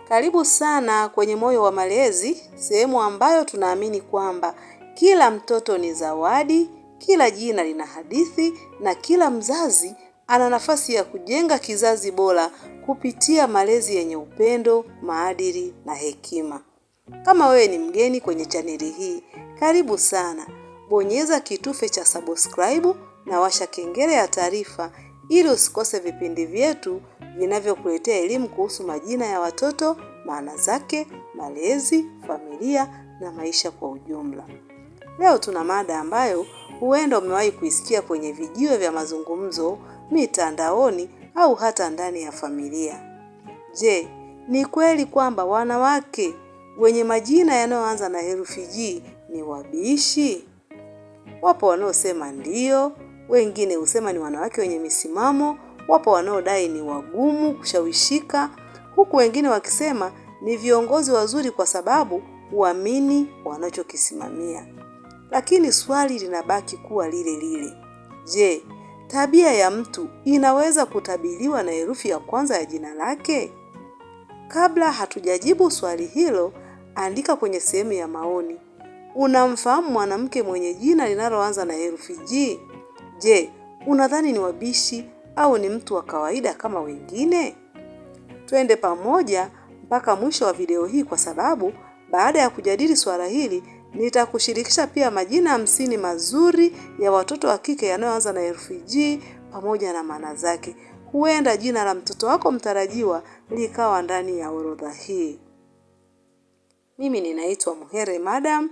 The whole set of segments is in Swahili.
Karibu sana kwenye Moyo wa Malezi, sehemu ambayo tunaamini kwamba kila mtoto ni zawadi, kila jina lina hadithi na kila mzazi ana nafasi ya kujenga kizazi bora kupitia malezi yenye upendo, maadili na hekima. Kama wewe ni mgeni kwenye chaneli hii, karibu sana. Bonyeza kitufe cha subscribe na washa kengele ya taarifa ili usikose vipindi vyetu vinavyokuletea elimu kuhusu majina ya watoto, maana zake, malezi, familia na maisha kwa ujumla. Leo tuna mada ambayo huenda umewahi kuisikia kwenye vijiwe vya mazungumzo, mitandaoni au hata ndani ya familia. Je, ni kweli kwamba wanawake wenye majina yanayoanza na herufi G ni wabishi? Wapo wanaosema ndio, wengine husema ni wanawake wenye misimamo, wapo wanaodai ni wagumu kushawishika, huku wengine wakisema ni viongozi wazuri kwa sababu huamini wanachokisimamia. Lakini swali linabaki kuwa lile lile. Je, tabia ya mtu inaweza kutabiriwa na herufi ya kwanza ya jina lake? Kabla hatujajibu swali hilo, andika kwenye sehemu ya maoni. Unamfahamu mwanamke mwenye jina linaloanza na herufi G? Je, unadhani ni wabishi au ni mtu wa kawaida kama wengine? Twende pamoja mpaka mwisho wa video hii kwa sababu baada ya kujadili swala hili, nitakushirikisha pia majina 50 mazuri ya watoto wa kike yanayoanza na herufi G pamoja na maana zake. Huenda jina la mtoto wako mtarajiwa likawa ndani ya orodha hii. Mimi ninaitwa Muhere Madam.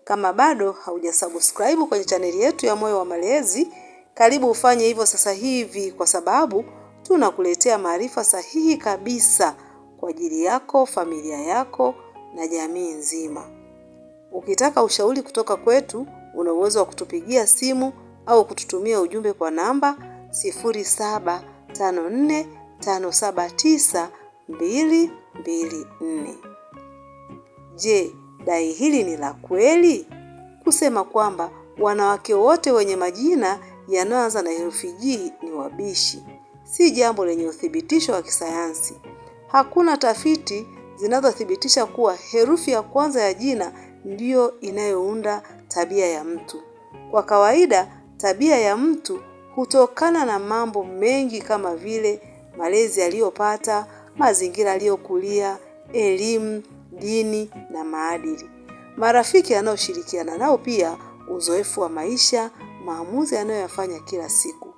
Kama bado haujasubscribe kwenye chaneli yetu ya Moyo wa Malezi, karibu ufanye hivyo sasa hivi kwa sababu tunakuletea maarifa sahihi kabisa kwa ajili yako, familia yako na jamii nzima. Ukitaka ushauri kutoka kwetu, una uwezo wa kutupigia simu au kututumia ujumbe kwa namba 0754579224. Je, dai hili ni la kweli? Kusema kwamba wanawake wote wenye majina yanayoanza na herufi G ni wabishi si jambo lenye uthibitisho wa kisayansi. Hakuna tafiti zinazothibitisha kuwa herufi ya kwanza ya jina ndiyo inayounda tabia ya mtu. Kwa kawaida, tabia ya mtu hutokana na mambo mengi kama vile malezi aliyopata, mazingira aliyokulia, elimu, dini na maadili. Marafiki anaoshirikiana nao pia, uzoefu wa maisha, maamuzi anayoyafanya kila siku.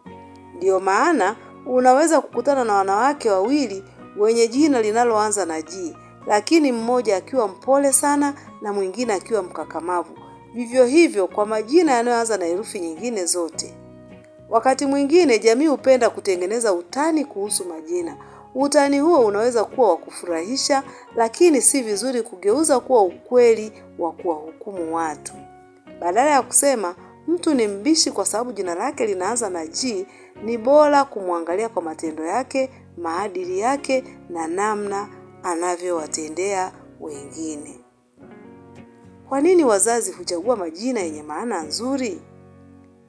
Ndio maana unaweza kukutana na wanawake wawili wenye jina linaloanza na G, lakini mmoja akiwa mpole sana na mwingine akiwa mkakamavu. Vivyo hivyo kwa majina yanayoanza na herufi nyingine zote. Wakati mwingine jamii hupenda kutengeneza utani kuhusu majina. Utani huo unaweza kuwa wa kufurahisha, lakini si vizuri kugeuza kuwa ukweli wa kuwahukumu watu. Badala ya kusema mtu ni mbishi kwa sababu jina lake linaanza na G, ni bora kumwangalia kwa matendo yake, maadili yake na namna anavyowatendea wengine. Kwa nini wazazi huchagua majina yenye maana nzuri?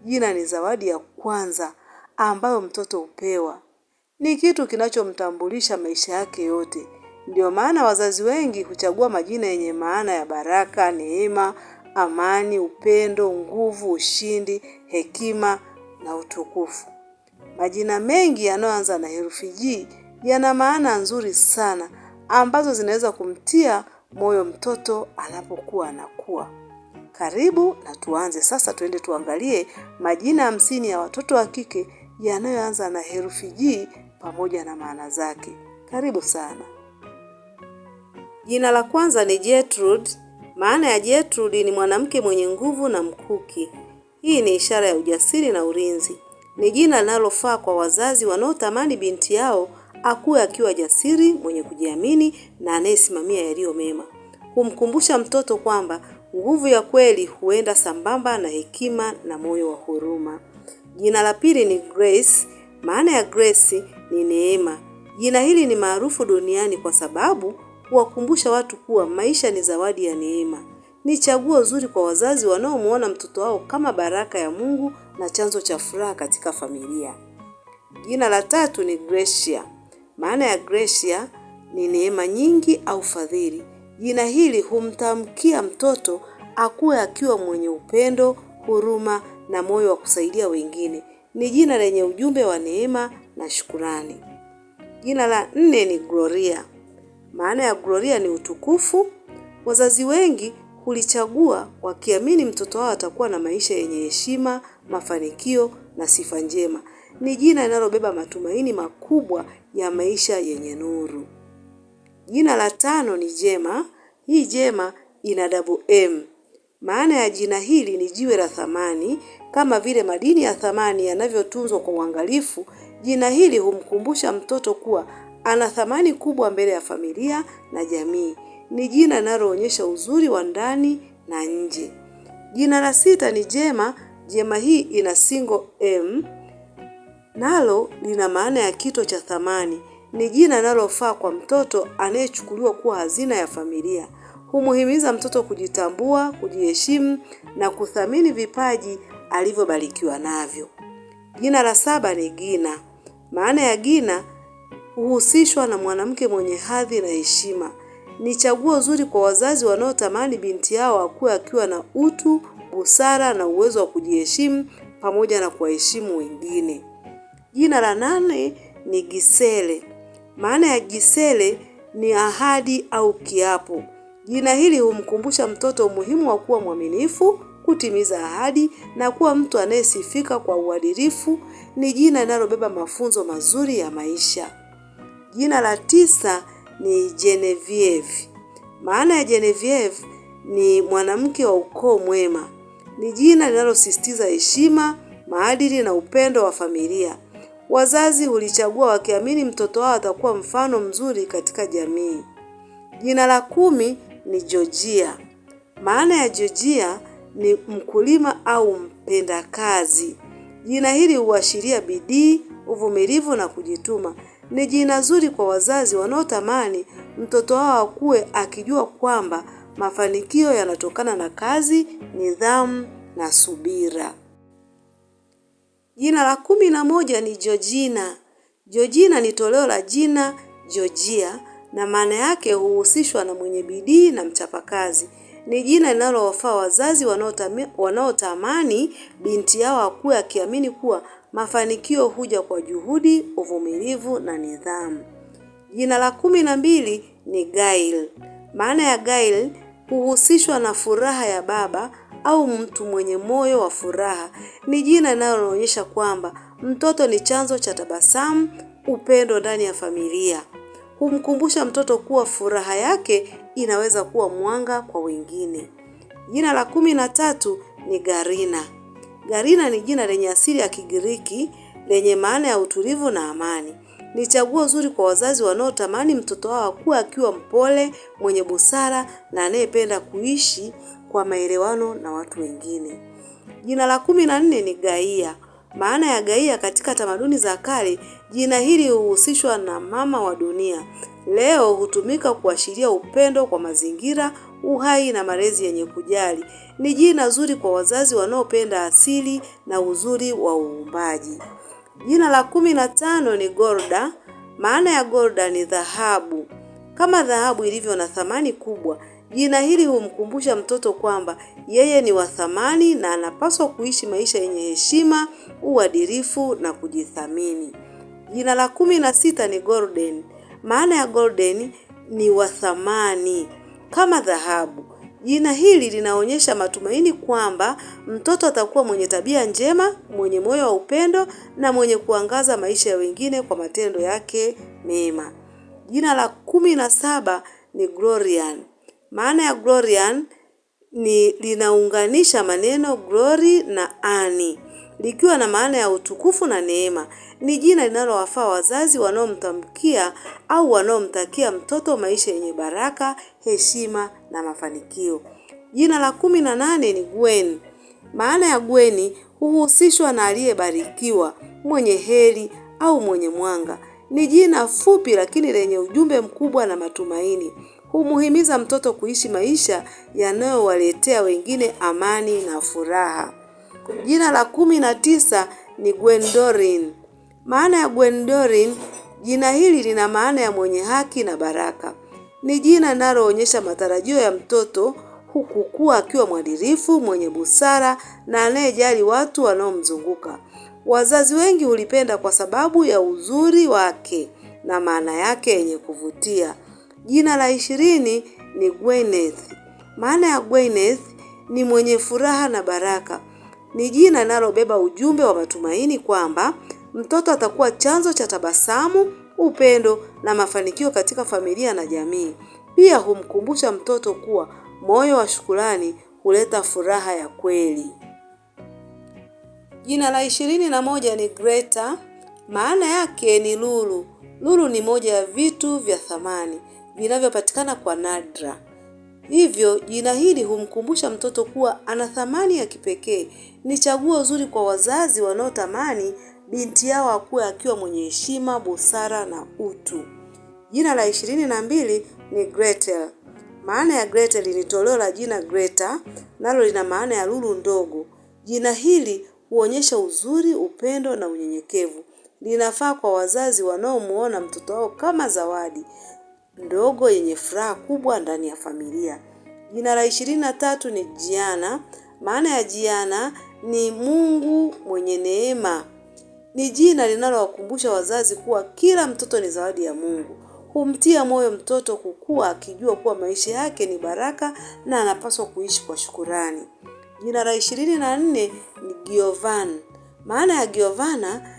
Jina ni zawadi ya kwanza ambayo mtoto hupewa. Ni kitu kinachomtambulisha maisha yake yote. Ndio maana wazazi wengi huchagua majina yenye maana ya baraka, neema, amani, upendo, nguvu, ushindi, hekima na utukufu. Majina mengi yanayoanza na herufi G yana maana nzuri sana ambazo zinaweza kumtia moyo mtoto anapokuwa anakuwa. Karibu na tuanze sasa, tuende tuangalie majina 50 ya watoto wa kike yanayoanza na herufi G pamoja na maana zake. Karibu sana. Jina la kwanza ni Gertrude. Maana ya Gertrude ni mwanamke mwenye nguvu na mkuki. Hii ni ishara ya ujasiri na ulinzi. Ni jina linalofaa kwa wazazi wanaotamani binti yao akue akiwa jasiri, mwenye kujiamini na anayesimamia yaliyo mema. Humkumbusha mtoto kwamba nguvu ya kweli huenda sambamba na hekima na moyo wa huruma. Jina la pili ni Grace. Maana ya Grace ni neema. Jina hili ni maarufu duniani kwa sababu huwakumbusha watu kuwa maisha ni zawadi ya neema. Ni chaguo zuri kwa wazazi wanaomuona mtoto wao kama baraka ya Mungu na chanzo cha furaha katika familia. Jina la tatu ni Gracia. Maana ya Gracia ni neema nyingi au fadhili. Jina hili humtamkia mtoto akue akiwa mwenye upendo, huruma na moyo wa kusaidia wengine. Ni jina lenye ujumbe wa neema na shukrani. Jina la 4 ni Gloria. Maana ya Gloria ni utukufu. Wazazi wengi hulichagua wakiamini mtoto wao atakuwa na maisha yenye heshima, mafanikio na sifa njema. Ni jina linalobeba matumaini makubwa ya maisha yenye nuru. Jina la 5 ni Jema. Hii Jema ina double M. Maana ya jina hili ni jiwe la thamani. Kama vile madini ya thamani yanavyotunzwa kwa uangalifu, jina hili humkumbusha mtoto kuwa ana thamani kubwa mbele ya familia na jamii. Ni jina linaloonyesha uzuri wa ndani na nje. Jina la 6 ni Jema. Jema hii ina single M. Nalo lina maana ya kito cha thamani. Ni jina linalofaa kwa mtoto anayechukuliwa kuwa hazina ya familia. Humuhimiza mtoto kujitambua, kujiheshimu na kuthamini vipaji alivyobarikiwa navyo. Jina la 7 ni Gina. Maana ya Gina huhusishwa na mwanamke mwenye hadhi na heshima. Ni chaguo zuri kwa wazazi wanaotamani binti yao akue akiwa na utu, busara na uwezo wa kujiheshimu pamoja na kuwaheshimu wengine. Jina la 8 ni Gisele. Maana ya Gisele ni ahadi au kiapo. Jina hili humkumbusha mtoto umuhimu wa kuwa mwaminifu, kutimiza ahadi na kuwa mtu anayesifika kwa uadilifu. Ni jina linalobeba mafunzo mazuri ya maisha. Jina la 9 ni Genevieve. Maana ya Genevieve ni mwanamke wa ukoo mwema. Ni jina linalosisitiza heshima, maadili na upendo wa familia. Wazazi hulichagua wakiamini mtoto wao atakuwa mfano mzuri katika jamii. Jina la 10 ni Georgia. Maana ya Georgia ni mkulima au mpenda kazi. Jina hili huashiria bidii, uvumilivu na kujituma. Ni jina zuri kwa wazazi wanaotamani mtoto wao akue akijua kwamba mafanikio yanatokana na kazi, nidhamu na subira. Jina la 11 ni Georgina. Georgina ni toleo la jina Georgia na maana yake huhusishwa na mwenye bidii na mchapakazi. Ni jina linalowafaa wazazi wanaotamani binti yao akue akiamini kuwa mafanikio huja kwa juhudi, uvumilivu na nidhamu. Jina la 12 ni Gail. Maana ya Gail huhusishwa na furaha ya baba au mtu mwenye moyo wa furaha. Ni jina linaloonyesha kwamba mtoto ni chanzo cha tabasamu, upendo ndani ya familia. Humkumbusha mtoto kuwa furaha yake inaweza kuwa mwanga kwa wengine. Jina la 13 ni Garina. Garina ni jina lenye asili ya Kigiriki lenye maana ya utulivu na amani. Ni chaguo zuri kwa wazazi wanaotamani mtoto wao akue akiwa mpole, mwenye busara na anayependa kuishi kwa maelewano na watu wengine. Jina la 14 ni Gaia. Maana ya Gaia katika tamaduni za kale, jina hili huhusishwa na mama wa dunia. Leo hutumika kuashiria upendo kwa mazingira, uhai na malezi yenye kujali. Ni jina zuri kwa wazazi wanaopenda asili na uzuri wa uumbaji. Jina la 15 ni Golda. Maana ya Golda ni dhahabu. Kama dhahabu ilivyo na thamani kubwa, jina hili humkumbusha mtoto kwamba yeye ni wa thamani na anapaswa kuishi maisha yenye heshima, uadilifu na kujithamini. Jina la 16 ni Golden. Maana ya Golden ni wa thamani kama dhahabu. Jina hili linaonyesha matumaini kwamba mtoto atakuwa mwenye tabia njema, mwenye moyo wa upendo na mwenye kuangaza maisha ya wengine kwa matendo yake mema. Jina la 17 ni Glorian. Maana ya Glorian ni linaunganisha maneno glory na ani, likiwa na maana ya utukufu na neema. Ni jina linalowafaa wazazi wanaomtamkia au wanaomtakia mtoto maisha yenye baraka, heshima na mafanikio. Jina la 18 ni Gwen. Maana ya Gwen huhusishwa na aliyebarikiwa, mwenye heri au mwenye mwanga. Ni jina fupi lakini lenye ujumbe mkubwa na matumaini. Humuhimiza mtoto kuishi maisha yanayowaletea wengine amani na furaha. Jina la 19 ni Gwendolyn. Maana ya Gwendolyn Jina hili lina maana ya mwenye haki na baraka. Ni jina linaloonyesha matarajio ya mtoto kukua akiwa mwadilifu, mwenye busara na anayejali watu wanaomzunguka. Wazazi wengi hulipenda kwa sababu ya uzuri wake na maana yake yenye kuvutia. Jina la 20 ni Gwyneth. Maana ya Gwyneth ni mwenye furaha na baraka. Ni jina linalobeba ujumbe wa matumaini kwamba mtoto atakuwa chanzo cha tabasamu, upendo na mafanikio katika familia na jamii. Pia humkumbusha mtoto kuwa moyo wa shukrani huleta furaha ya kweli. Jina la 21 ni Greta. Maana yake ni lulu. Lulu ni moja ya vitu vya thamani vinavyopatikana kwa nadra. Hivyo jina hili humkumbusha mtoto kuwa ana thamani ya kipekee. Ni chaguo zuri kwa wazazi wanaotamani binti yao akue akiwa mwenye heshima, busara na utu. Jina la 22 ni Gretel. Maana ya Gretel ni toleo la jina Greta, nalo lina maana ya lulu ndogo. Jina hili huonyesha uzuri, upendo na unyenyekevu. Linafaa kwa wazazi wanaomuona mtoto wao kama zawadi ndogo yenye furaha kubwa ndani ya familia. Jina la 23 ni Gianna. Maana ya Gianna ni Mungu mwenye neema. Ni jina linalowakumbusha wazazi kuwa kila mtoto ni zawadi ya Mungu. Humtia moyo mtoto kukua akijua kuwa maisha yake ni baraka na anapaswa kuishi kwa shukrani. Jina la 24 ni Giovanna. Maana ya Giovanna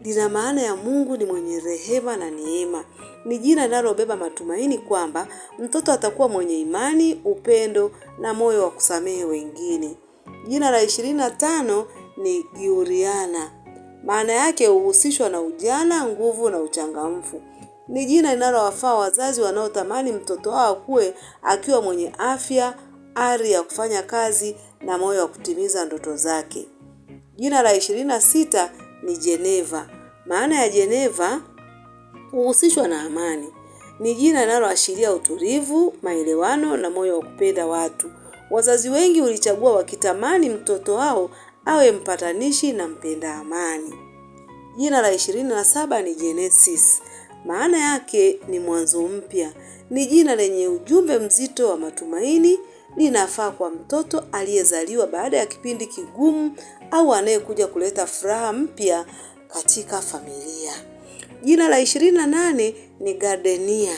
lina maana ya Mungu ni mwenye rehema na neema. Ni jina linalobeba matumaini kwamba mtoto atakuwa mwenye imani, upendo na moyo wa kusamehe wengine. Jina la 25 ni Giuliana. Maana yake huhusishwa na ujana, nguvu na uchangamfu. Ni jina linalowafaa wazazi wanaotamani mtoto wao akue akiwa mwenye afya, ari ya kufanya kazi na moyo wa kutimiza ndoto zake. Jina la 26 ni Geneva. Maana ya Geneva huhusishwa na amani. Ni jina linaloashiria utulivu, maelewano na moyo wa kupenda watu. Wazazi wengi hulichagua wakitamani mtoto wao awe mpatanishi na mpenda amani. Jina la 27 ni Genesis. Maana yake ni mwanzo mpya. Ni jina lenye ujumbe mzito wa matumaini. Linafaa kwa mtoto aliyezaliwa baada ya kipindi kigumu au anayekuja kuleta furaha mpya katika familia. Jina la 28 ni Gardenia.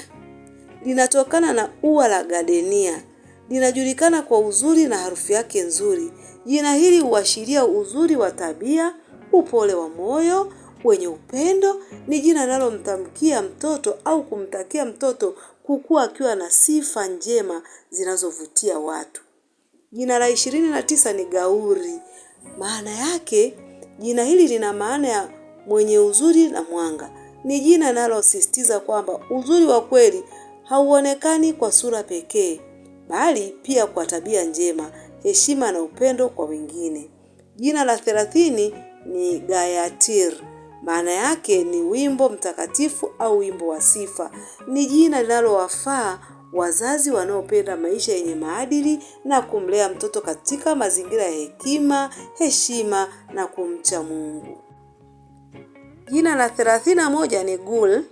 Linatokana na ua la gardenia. Linajulikana kwa uzuri na harufu yake nzuri. Jina hili huashiria uzuri wa tabia, upole wa moyo, wenye upendo. Ni jina linalomtamkia mtoto au kumtakia mtoto kukua akiwa na sifa njema zinazovutia watu. Jina la 29 ni Gauri. Maana yake, jina hili lina maana ya mwenye uzuri na mwanga. Ni jina linalosisitiza kwamba uzuri wa kweli hauonekani kwa sura pekee, bali pia kwa tabia njema, heshima na upendo kwa wengine. Jina la 30 ni Gayatir. Maana yake ni wimbo mtakatifu au wimbo wa sifa. Ni jina linalowafaa wazazi wanaopenda maisha yenye maadili na kumlea mtoto katika mazingira ya hekima, heshima na kumcha Mungu. Jina la 31 ni Gul.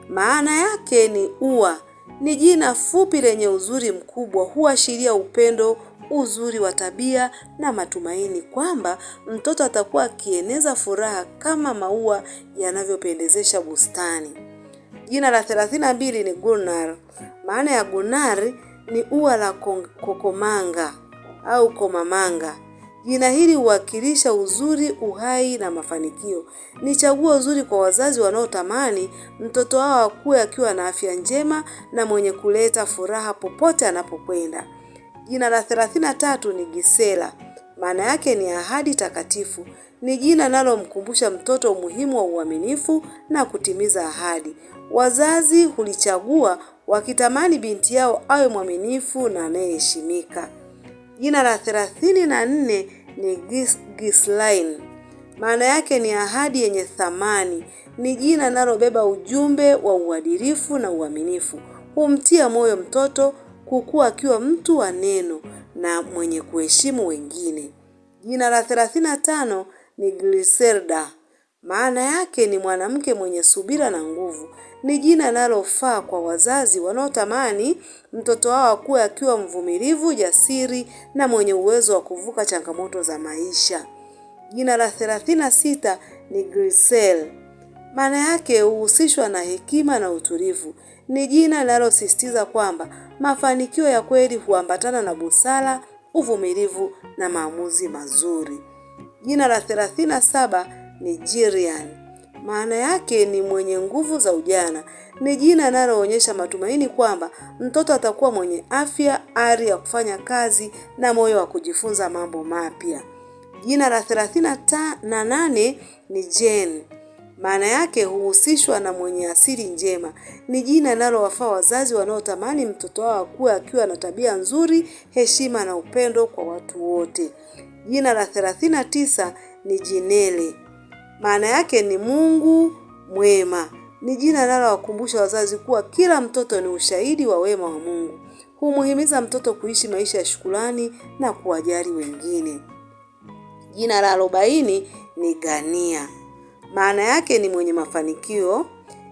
Maana yake ni ua. Ni jina fupi lenye uzuri mkubwa, huashiria upendo, uzuri wa tabia na matumaini kwamba mtoto atakuwa akieneza furaha kama maua yanavyopendezesha bustani. Jina la 32 ni Gunnar. Maana ya Gunnar ni ua la kokomanga au komamanga. Jina hili huwakilisha uzuri, uhai na mafanikio. Ni chaguo zuri kwa wazazi wanaotamani mtoto wao akue akiwa na afya njema na mwenye kuleta furaha popote anapokwenda. Jina la 33 ni Gisela. Maana yake ni ahadi takatifu. Ni jina linalomkumbusha mtoto umuhimu wa uaminifu na kutimiza ahadi. Wazazi hulichagua wakitamani binti yao awe mwaminifu na anayeheshimika. Jina la 34 ni Ghislaine. Maana yake ni ahadi yenye thamani. Ni jina linalobeba ujumbe wa uadilifu na uaminifu. Humtia moyo mtoto kukua akiwa mtu wa neno na mwenye kuheshimu wengine. Jina la 35 ni Griselda. Maana yake ni mwanamke mwenye subira na nguvu. Ni jina linalofaa kwa wazazi wanaotamani mtoto wao akue akiwa mvumilivu, jasiri na mwenye uwezo wa kuvuka changamoto za maisha. Jina la 36 ni Grisel. Maana yake huhusishwa na hekima na utulivu. Ni jina linalosisitiza kwamba mafanikio ya kweli huambatana na busara, uvumilivu na maamuzi mazuri. Jina la 37 ni Jirian. Maana yake ni mwenye nguvu za ujana. Ni jina linaloonyesha matumaini kwamba mtoto atakuwa mwenye afya, ari ya kufanya kazi na moyo wa kujifunza mambo mapya. Jina la 38 ni Jen. Maana yake huhusishwa na mwenye asili njema. Ni jina linalowafaa wazazi wanaotamani mtoto wao akue akiwa na tabia nzuri, heshima na upendo kwa watu wote. Jina la 39 ni Jinele. Maana yake ni Mungu mwema. Ni jina linalowakumbusha wazazi kuwa kila mtoto ni ushahidi wa wema wa Mungu. Humuhimiza mtoto kuishi maisha ya shukrani na kuwajali wengine. Jina la 40 ni Gania. Maana yake ni mwenye mafanikio.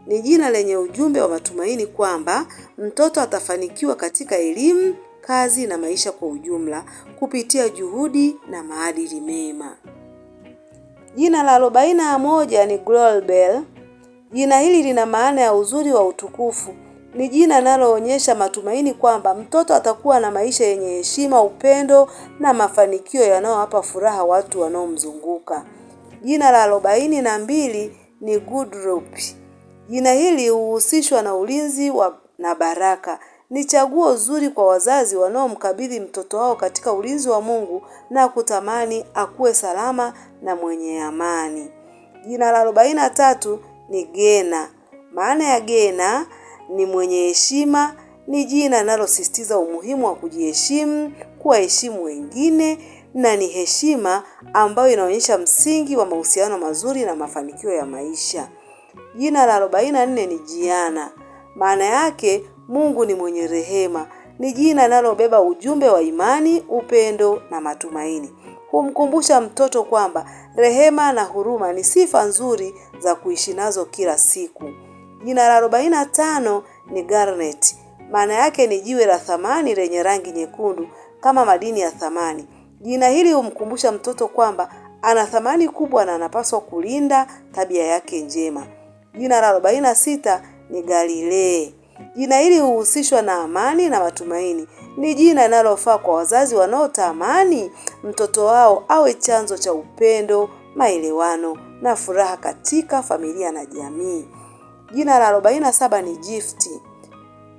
Ni jina lenye ujumbe wa matumaini kwamba mtoto atafanikiwa katika elimu, kazi na maisha kwa ujumla kupitia juhudi na maadili mema. Jina la 41 ni Global. Jina hili lina maana ya uzuri wa utukufu. Ni jina linaloonyesha matumaini kwamba mtoto atakuwa na maisha yenye heshima, upendo na mafanikio yanayowapa furaha watu wanaomzunguka. Jina la 42 ni Goodluck. Jina hili huhusishwa na ulinzi na baraka. Ni chaguo zuri kwa wazazi wanaomkabidhi mtoto wao katika ulinzi wa Mungu na kutamani akue salama na mwenye amani. Jina la 43 ni Gena. Maana ya Gena ni mwenye heshima. Ni jina linalosisitiza umuhimu wa kujiheshimu, kuwaheshimu wengine na ni heshima ambayo inaonyesha msingi wa mahusiano mazuri na mafanikio ya maisha. Jina la 44 ni Jiana. Maana yake Mungu ni mwenye rehema. Ni jina linalobeba ujumbe wa imani, upendo na matumaini. Humkumbusha mtoto kwamba rehema na huruma ni sifa nzuri za kuishi nazo kila siku. Jina la 45 ni Garnet. Maana yake ni jiwe la thamani lenye rangi nyekundu kama madini ya thamani. Jina hili humkumbusha mtoto kwamba ana thamani kubwa na anapaswa kulinda tabia yake njema. Jina la 46 ni Galilee. Jina hili huhusishwa na amani na matumaini. Ni jina linalofaa kwa wazazi wanaotamani mtoto wao awe chanzo cha upendo, maelewano na furaha katika familia na jamii. Jina la 47 ni Gift.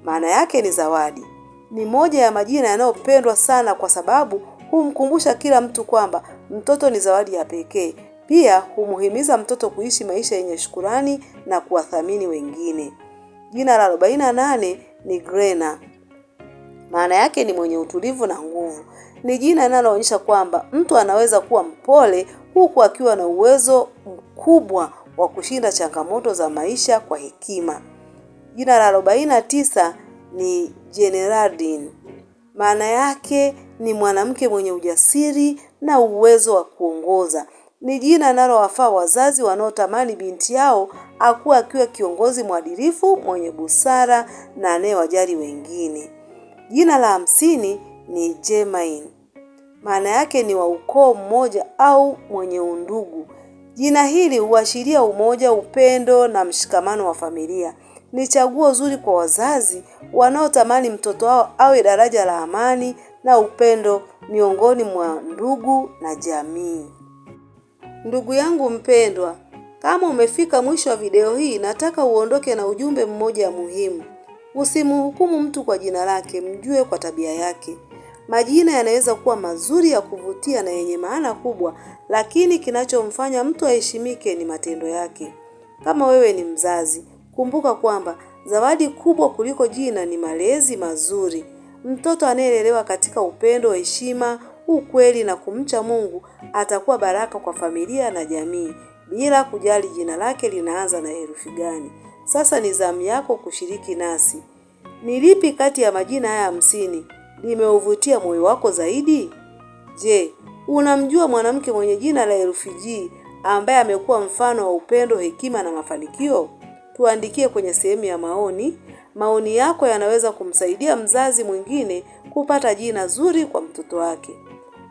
Maana yake ni zawadi. Ni moja ya majina yanayopendwa sana kwa sababu humkumbusha kila mtu kwamba mtoto ni zawadi ya pekee. Pia humuhimiza mtoto kuishi maisha yenye shukrani na kuwathamini wengine. Jina la 48 ni Grena. Maana yake ni mwenye utulivu na nguvu. Ni jina linaloonyesha kwamba mtu anaweza kuwa mpole huku akiwa na uwezo mkubwa wa kushinda changamoto za maisha kwa hekima. Jina la 49 ni Generaldine. Maana yake ni mwanamke mwenye ujasiri na uwezo wa kuongoza. Ni jina linalowafaa wazazi wanaotamani binti yao akue akiwa kiongozi mwadilifu, mwenye busara na anayewajali wengine. Jina la 50 ni Germaine. Maana yake ni wa ukoo mmoja au mwenye undugu. Jina hili huashiria umoja, upendo na mshikamano wa familia. Ni chaguo zuri kwa wazazi wanaotamani mtoto wao awe daraja la amani na upendo miongoni mwa ndugu na jamii. Ndugu yangu mpendwa, kama umefika mwisho wa video hii, nataka uondoke na ujumbe mmoja muhimu. Usimhukumu mtu kwa jina lake, mjue kwa tabia yake. Majina yanaweza kuwa mazuri ya kuvutia na yenye maana kubwa, lakini kinachomfanya mtu aheshimike ni matendo yake. Kama wewe ni mzazi, kumbuka kwamba zawadi kubwa kuliko jina ni malezi mazuri. Mtoto anayelelewa katika upendo, heshima, ukweli na kumcha Mungu atakuwa baraka kwa familia na jamii, bila kujali jina lake linaanza na herufi gani. Sasa ni zamu yako kushiriki nasi. Ni lipi kati ya majina haya 50 limeuvutia moyo wako zaidi? Je, unamjua mwanamke mwenye jina la herufi G ambaye amekuwa mfano wa upendo, hekima na mafanikio? Tuandikie kwenye sehemu ya maoni. Maoni yako yanaweza kumsaidia mzazi mwingine kupata jina zuri kwa mtoto wake.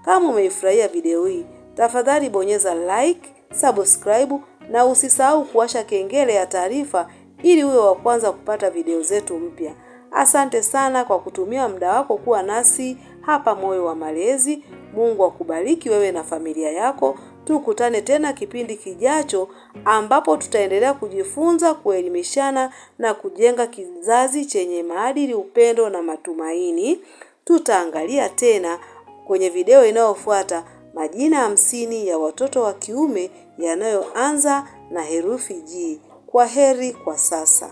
Kama umeifurahia video hii, tafadhali bonyeza like, subscribe na usisahau kuwasha kengele ya taarifa ili uwe wa kwanza kupata video zetu mpya. Asante sana kwa kutumia muda wako kuwa nasi hapa Moyo wa Malezi. Mungu akubariki wewe na familia yako. Tukutane tena kipindi kijacho ambapo tutaendelea kujifunza, kuelimishana na kujenga kizazi chenye maadili, upendo na matumaini. Tutaangalia tena kwenye video inayofuata majina 50 ya watoto wa kiume yanayoanza na herufi G. Kwaheri kwa sasa.